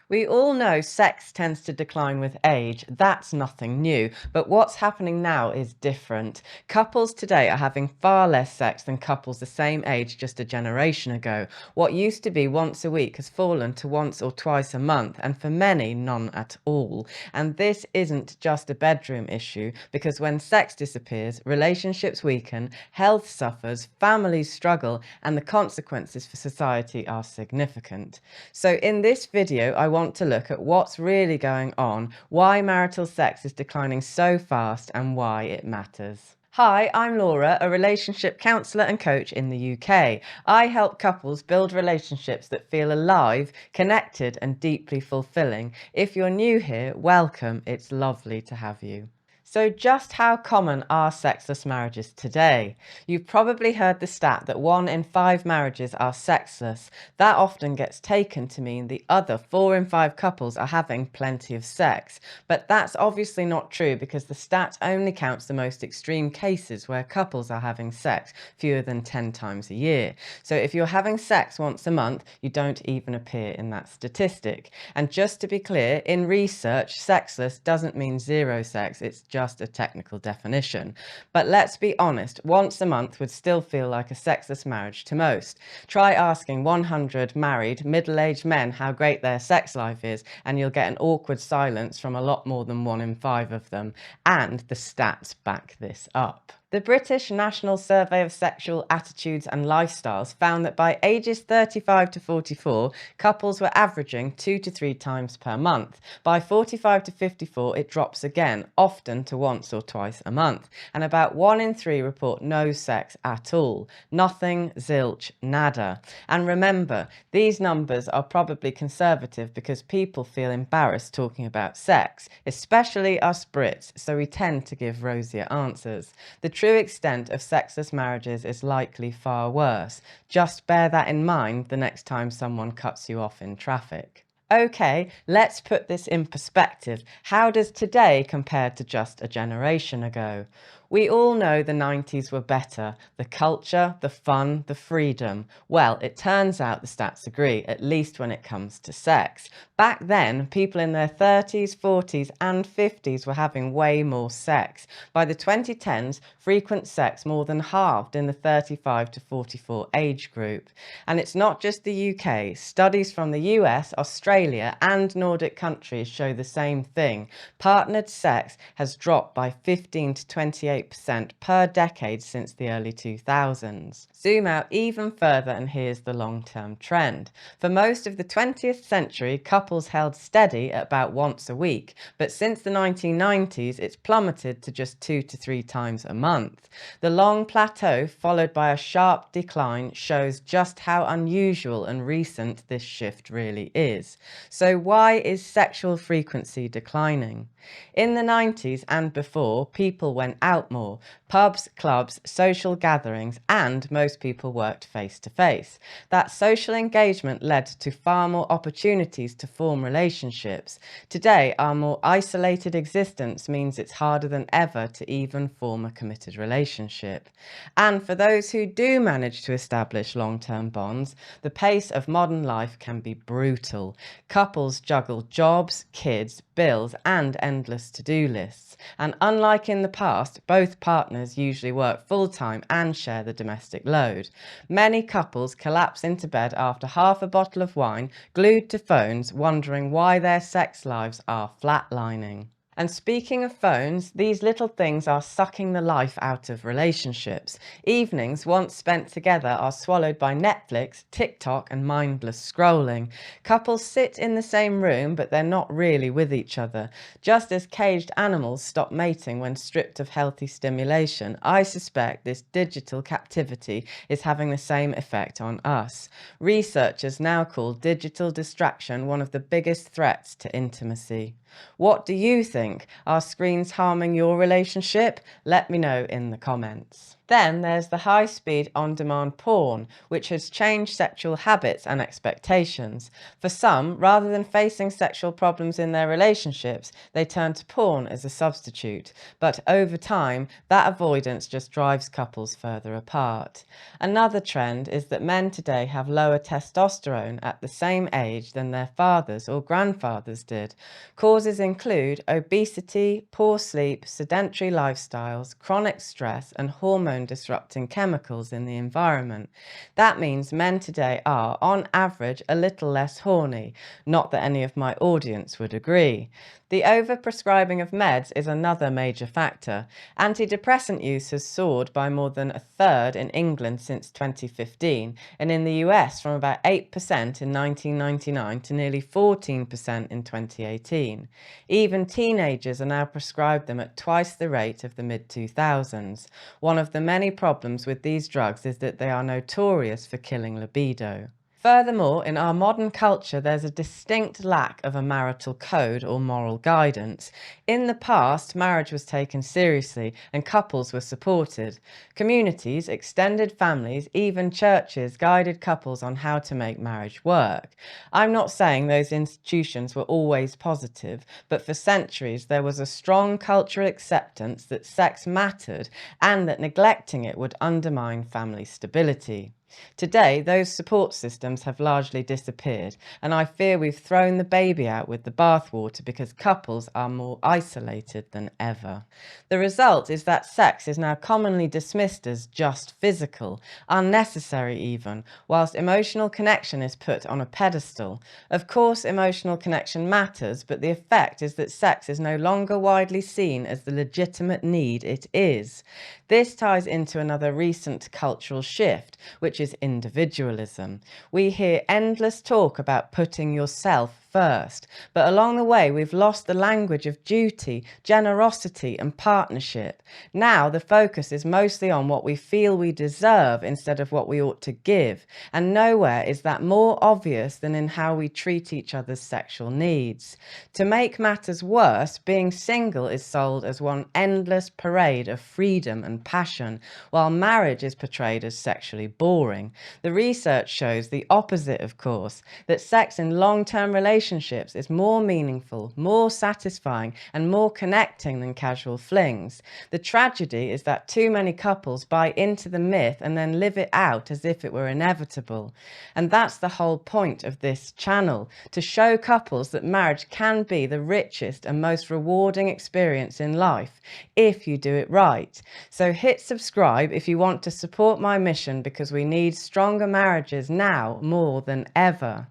We all know sex tends to decline with age. That's nothing new. But what's happening now is different. Couples today are having far less sex than couples the same age just a generation ago. What used to be once a week has fallen to once or twice a month, and for many, none at all. And this isn't just a bedroom issue, because when sex disappears, relationships weaken, health suffers, families struggle, and the consequences for society are significant. So in this video, I want to look at what's really going on, why marital sex is declining so fast, and why it matters. Hi, I'm Laura, a relationship counsellor and coach in the UK. I help couples build relationships that feel alive, connected, and deeply fulfilling. If you're new here, welcome. It's lovely to have you. So just how common are sexless marriages today? You've probably heard the stat that 1 in 5 marriages are sexless. That often gets taken to mean the other 4 in 5 couples are having plenty of sex. But that's obviously not true, because the stat only counts the most extreme cases where couples are having sex fewer than 10 times a year. So if you're having sex once a month, you don't even appear in that statistic. And just to be clear, in research, sexless doesn't mean zero sex, it's just a technical definition. But let's be honest, once a month would still feel like a sexless marriage to most. Try asking 100 married, middle-aged men how great their sex life is, and you'll get an awkward silence from a lot more than 1 in 5 of them. And the stats back this up. The British National Survey of Sexual Attitudes and Lifestyles found that by ages 35 to 44, couples were averaging 2 to 3 times per month. By 45 to 54, it drops again, often to once or twice a month. And about 1 in 3 report no sex at all. Nothing, zilch, nada. And remember, these numbers are probably conservative because people feel embarrassed talking about sex, especially us Brits, so we tend to give rosier answers. The true extent of sexless marriages is likely far worse. Just bear that in mind the next time someone cuts you off in traffic. Okay, let's put this in perspective. How does today compare to just a generation ago? We all know the 90s were better. The culture, the fun, the freedom. Well, it turns out the stats agree, at least when it comes to sex. Back then, people in their 30s, 40s and 50s were having way more sex. By the 2010s, frequent sex more than halved in the 35 to 44 age group. And it's not just the UK. Studies from the US, Australia and Nordic countries show the same thing. Partnered sex has dropped by 15 to 28% per decade since the early 2000s. Zoom out even further and here's the long-term trend. For most of the 20th century, couples held steady at about once a week, but since the 1990s, it's plummeted to just 2 to 3 times a month. The long plateau, followed by a sharp decline, shows just how unusual and recent this shift really is. So why is sexual frequency declining? In the 90s and before, people went out more. Pubs, clubs, social gatherings, and most people worked face to face. That social engagement led to far more opportunities to form relationships. Today, our more isolated existence means it's harder than ever to even form a committed relationship. And for those who do manage to establish long-term bonds, the pace of modern life can be brutal. Couples juggle jobs, kids, bills, and endless to-do lists. And unlike in the past, both partners usually work full-time and share the domestic load. Many couples collapse into bed after half a bottle of wine, glued to phones, wondering why their sex lives are flatlining. And speaking of phones, these little things are sucking the life out of relationships. Evenings once spent together are swallowed by Netflix, TikTok, and mindless scrolling. Couples sit in the same room, but they're not really with each other. Just as caged animals stop mating when stripped of healthy stimulation, I suspect this digital captivity is having the same effect on us. Researchers now call digital distraction one of the biggest threats to intimacy. What do you think? Are screens harming your relationship? Let me know in the comments. Then there's the high speed on demand porn, which has changed sexual habits and expectations. For some, rather than facing sexual problems in their relationships, they turn to porn as a substitute. But over time, that avoidance just drives couples further apart. Another trend is that men today have lower testosterone at the same age than their fathers or grandfathers did. Causes include obesity, poor sleep, sedentary lifestyles, chronic stress, and hormone disrupting chemicals in the environment. That means men today are, on average, a little less horny. Not that any of my audience would agree. The overprescribing of meds is another major factor. Antidepressant use has soared by more than a third in England since 2015, and in the US from about 8% in 1999 to nearly 14% in 2018. Even teenagers are now prescribed them at twice the rate of the mid-2000s. One of the many problems with these drugs is that they are notorious for killing libido. Furthermore, in our modern culture, there's a distinct lack of a marital code or moral guidance. In the past, marriage was taken seriously and couples were supported. Communities, extended families, even churches guided couples on how to make marriage work. I'm not saying those institutions were always positive, but for centuries there was a strong cultural acceptance that sex mattered and that neglecting it would undermine family stability. Today, those support systems have largely disappeared, and I fear we've thrown the baby out with the bathwater because couples are more isolated than ever. The result is that sex is now commonly dismissed as just physical, unnecessary even, whilst emotional connection is put on a pedestal. Of course, emotional connection matters, but the effect is that sex is no longer widely seen as the legitimate need it is. This ties into another recent cultural shift, which is individualism. We hear endless talk about putting yourself first, but along the way we've lost the language of duty, generosity, and partnership. Now the focus is mostly on what we feel we deserve instead of what we ought to give, and nowhere is that more obvious than in how we treat each other's sexual needs. To make matters worse, being single is sold as one endless parade of freedom and passion, while marriage is portrayed as sexually boring. The research shows the opposite, of course, that sex in long-term relationships is more meaningful, more satisfying, and more connecting than casual flings. The tragedy is that too many couples buy into the myth and then live it out as if it were inevitable. And that's the whole point of this channel, to show couples that marriage can be the richest and most rewarding experience in life, if you do it right. So hit subscribe if you want to support my mission, because we need stronger marriages now more than ever.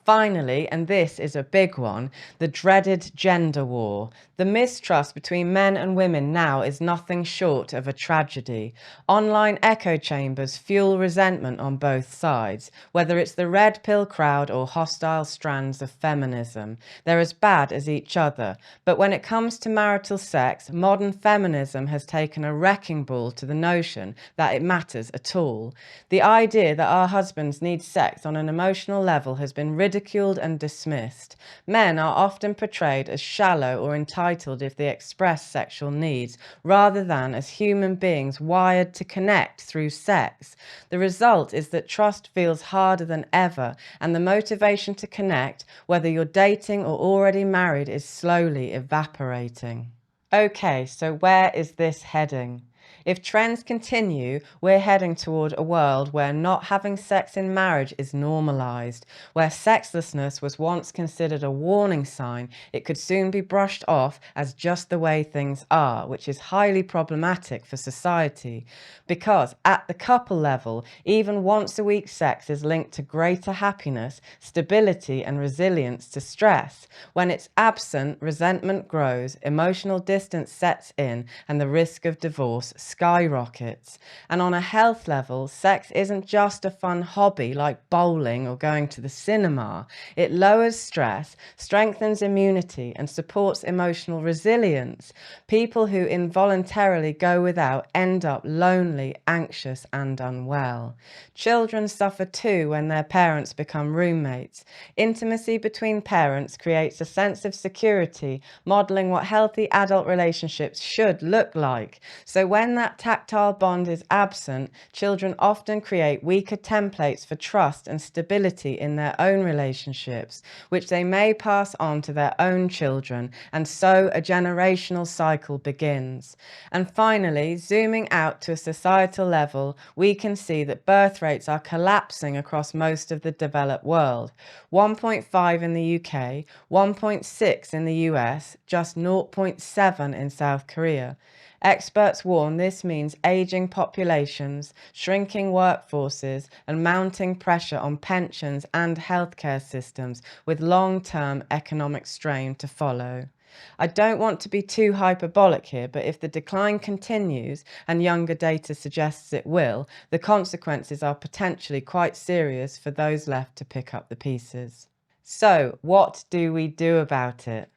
Finally, and this is a big one, the dreaded gender war. The mistrust between men and women now is nothing short of a tragedy. Online echo chambers fuel resentment on both sides, whether it's the red pill crowd or hostile strands of feminism. They're as bad as each other. But when it comes to marital sex, modern feminism has taken a wrecking ball to the notion that it matters at all. The idea that our husbands need sex on an emotional level has been ridiculed and dismissed. Men are often portrayed as shallow or entitled if they express sexual needs, rather than as human beings wired to connect through sex. The result is that trust feels harder than ever, and the motivation to connect, whether you're dating or already married, is slowly evaporating. Okay, so where is this heading? If trends continue, we're heading toward a world where not having sex in marriage is normalized, where sexlessness was once considered a warning sign. It could soon be brushed off as just the way things are, which is highly problematic for society, because at the couple level, even once-a-week sex is linked to greater happiness, stability, and resilience to stress. When it's absent, resentment grows, emotional distance sets in, and the risk of divorce skyrockets. And on a health level, sex isn't just a fun hobby like bowling or going to the cinema. It lowers stress, strengthens immunity, and supports emotional resilience. People who involuntarily go without end up lonely, anxious, and unwell. Children suffer too when their parents become roommates. Intimacy between parents creates a sense of security, modeling what healthy adult relationships should look like. So when When that tactile bond is absent, children often create weaker templates for trust and stability in their own relationships, which they may pass on to their own children, and so a generational cycle begins. And finally, zooming out to a societal level, we can see that birth rates are collapsing across most of the developed world. 1.5 in the UK, 1.6 in the US, just 0.7 in South Korea. Experts warn this means aging populations, shrinking workforces, and mounting pressure on pensions and healthcare systems, with long-term economic strain to follow. I don't want to be too hyperbolic here, but if the decline continues, and younger data suggests it will, the consequences are potentially quite serious for those left to pick up the pieces. So, what do we do about it?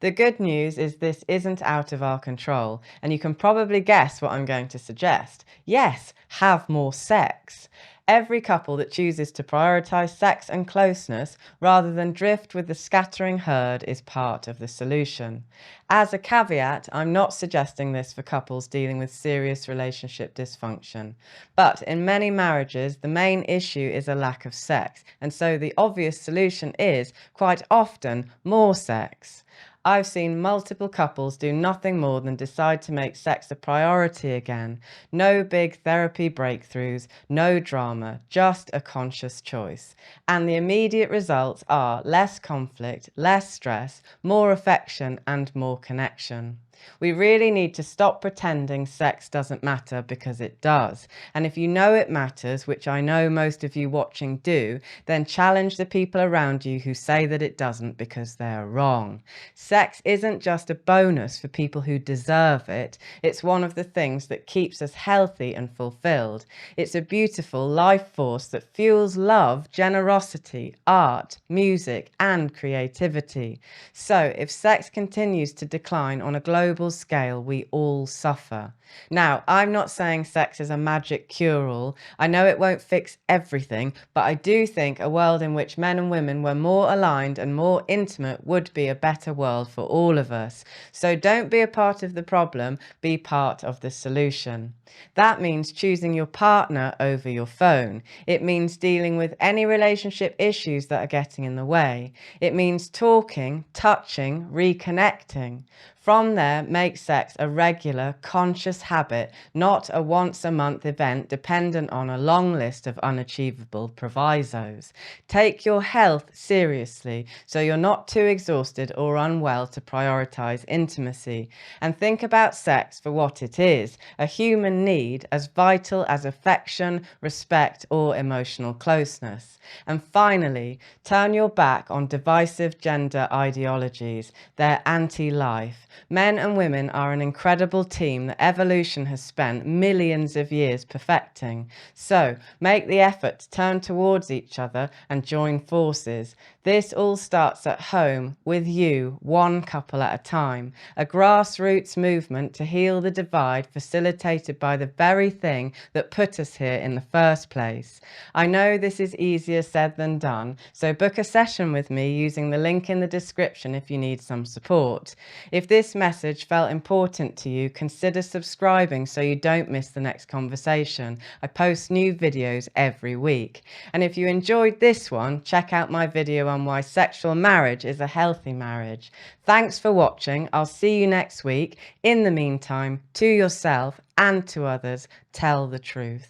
The good news is this isn't out of our control, and you can probably guess what I'm going to suggest. Yes, have more sex. Every couple that chooses to prioritize sex and closeness rather than drift with the scattering herd is part of the solution. As a caveat, I'm not suggesting this for couples dealing with serious relationship dysfunction. But in many marriages, the main issue is a lack of sex, and so the obvious solution is, quite often, more sex. I've seen multiple couples do nothing more than decide to make sex a priority again. No big therapy breakthroughs, no drama, just a conscious choice. And the immediate results are less conflict, less stress, more affection, and more connection. We really need to stop pretending sex doesn't matter, because it does. And if you know it matters, which I know most of you watching do, then challenge the people around you who say that it doesn't, because they're wrong. Sex isn't just a bonus for people who deserve it. It's one of the things that keeps us healthy and fulfilled. It's a beautiful life force that fuels love, generosity, art, music, and creativity. So if sex continues to decline on a global scale, we all suffer. Now, I'm not saying sex is a magic cure-all. I know it won't fix everything, but I do think a world in which men and women were more aligned and more intimate would be a better world for all of us. So don't be a part of the problem, be part of the solution. That means choosing your partner over your phone. It means dealing with any relationship issues that are getting in the way. It means talking, touching, reconnecting. From there, make sex a regular, conscious habit, not a once-a-month event dependent on a long list of unachievable provisos. Take your health seriously, so you're not too exhausted or unwell to prioritize intimacy. And think about sex for what it is, a human need as vital as affection, respect, or emotional closeness. And finally, turn your back on divisive gender ideologies. They're anti-life. Men and women are an incredible team that evolution has spent millions of years perfecting. So make the effort to turn towards each other and join forces. This all starts at home, with you, one couple at a time. A grassroots movement to heal the divide facilitated by the very thing that put us here in the first place. I know this is easier said than done, so book a session with me using the link in the description if you need some support. If this message felt important to you, consider subscribing so you don't miss the next conversation. I post new videos every week. And if you enjoyed this one, check out my video on why sexual marriage is a healthy marriage. Thanks for watching. I'll see you next week. In the meantime, to yourself and to others, tell the truth.